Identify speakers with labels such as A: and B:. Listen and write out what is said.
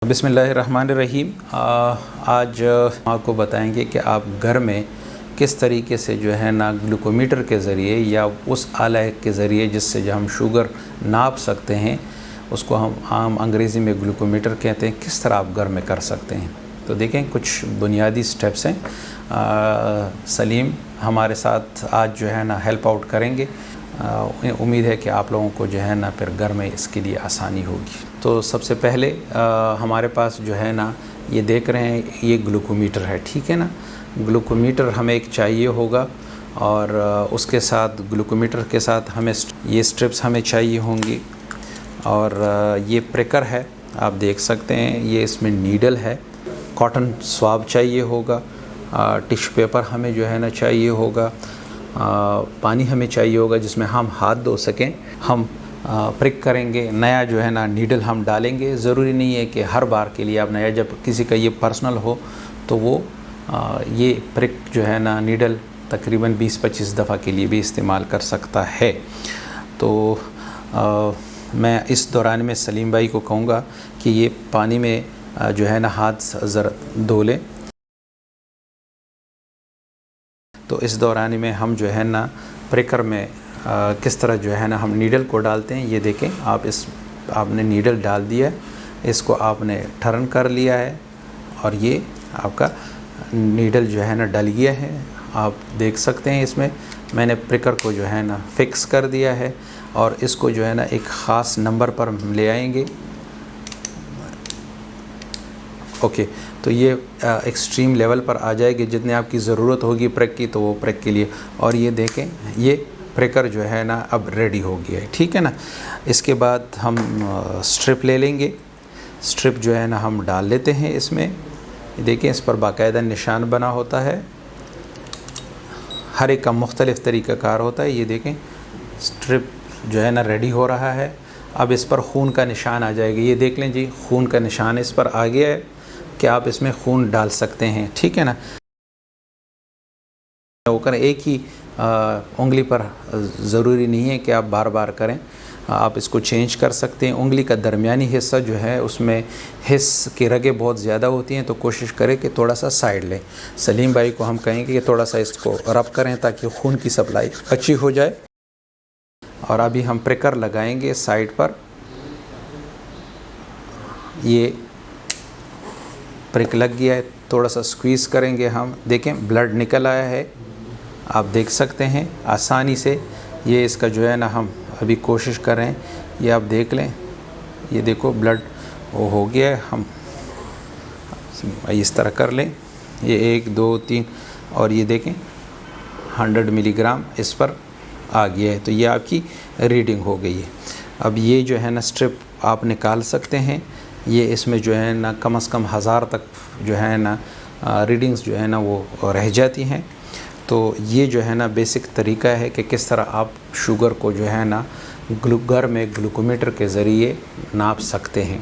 A: बिस्मिल्लाहिर्रहमानिर्रहीम। आज आपको बताएंगे कि आप घर में किस तरीके से जो है ना ग्लूकोमीटर के ज़रिए या उस आला के ज़रिए जिससे जो हम शुगर नाप सकते हैं, उसको हम आम अंग्रेज़ी में ग्लूकोमीटर कहते हैं, किस तरह आप घर में कर सकते हैं। तो देखें, कुछ बुनियादी स्टेप्स हैं। सलीम हमारे साथ आज जो है ना हेल्प आउट करेंगे। उम्मीद है कि आप लोगों को जो है ना फिर घर में इसके लिए आसानी होगी। तो सबसे पहले हमारे पास जो है ना ये देख रहे हैं, ये ग्लूकोमीटर है, ठीक है ना। ग्लूकोमीटर हमें एक चाहिए होगा और उसके साथ ग्लूकोमीटर के साथ हमें ये स्ट्रिप्स हमें चाहिए होंगी और ये प्रिकर है, आप देख सकते हैं। ये इसमें नीडल है, कॉटन स्वाब चाहिए होगा, टिश्यू पेपर हमें जो है ना चाहिए होगा, पानी हमें चाहिए होगा जिसमें हम हाथ धो सकें। हम प्रिक करेंगे, नया जो है ना नीडल हम डालेंगे। ज़रूरी नहीं है कि हर बार के लिए आप नया, जब किसी का ये पर्सनल हो तो वो ये प्रिक जो है ना नीडल तकरीबन 20-25 दफ़ा के लिए भी इस्तेमाल कर सकता है। तो मैं इस दौरान में सलीम भाई को कहूँगा कि ये पानी में जो है ना हाथ ज़रा धो लें। तो इस दौरान में हम जो है ना प्रिकर में किस तरह जो है ना हम नीडल को डालते हैं। ये देखें, आपने नीडल डाल दिया है, इसको आपने टर्न कर लिया है और ये आपका नीडल जो है ना डल गया है। आप देख सकते हैं इसमें मैंने प्रिकर को जो है ना फिक्स कर दिया है और इसको जो है ना एक ख़ास नंबर पर ले आएंगे। ओके, तो ये एक्सट्रीम लेवल पर आ जाएगी। जितने आपकी ज़रूरत होगी प्रेक की, तो वो प्रेक के लिए। और ये देखें, ये प्रेकर जो है ना अब रेडी हो गया है, ठीक है ना। इसके बाद हम स्ट्रिप ले लेंगे। स्ट्रिप जो है ना हम डाल लेते हैं इसमें। देखें, इस पर बाकायदा निशान बना होता है, हर एक का मुख्तलिफ़ तरीक़ाकार होता है। ये देखें, स्ट्रिप जो है ना रेडी हो रहा है। अब इस पर खून का निशान आ जाएगा। ये देख लें जी, खून का निशान इस पर आ गया है कि आप इसमें खून डाल सकते हैं, ठीक है ना। होकर एक ही उंगली पर ज़रूरी नहीं है कि आप बार बार करें, आप इसको चेंज कर सकते हैं। उंगली का दरमियानी हिस्सा जो है उसमें हिस्स की रगें बहुत ज़्यादा होती हैं, तो कोशिश करें कि थोड़ा सा साइड लें। सलीम भाई को हम कहेंगे कि थोड़ा सा इसको रब करें ताकि खून की सप्लाई अच्छी हो जाए। और अभी हम प्रिकर लगाएंगे साइड पर। ये प्रिक लग गया है, थोड़ा सा स्क्वीज़ करेंगे हम। देखें, ब्लड निकल आया है, आप देख सकते हैं आसानी से। ये इसका जो है ना हम अभी कोशिश कर रहे हैं, ये आप देख लें, ये देखो ब्लड वो हो गया है। हम इस तरह कर लें, ये 1 2 3 और ये देखें 100 मिलीग्राम इस पर आ गया है। तो ये आपकी रीडिंग हो गई है। अब ये जो है ना स्ट्रिप आप निकाल सकते हैं। ये इसमें जो है ना कम से कम 1000 तक जो है ना रीडिंग्स जो है ना वो रह जाती हैं। तो ये जो है ना बेसिक तरीका है कि किस तरह आप शुगर को जो है ना घर में ग्लूकोमीटर के ज़रिए नाप सकते हैं।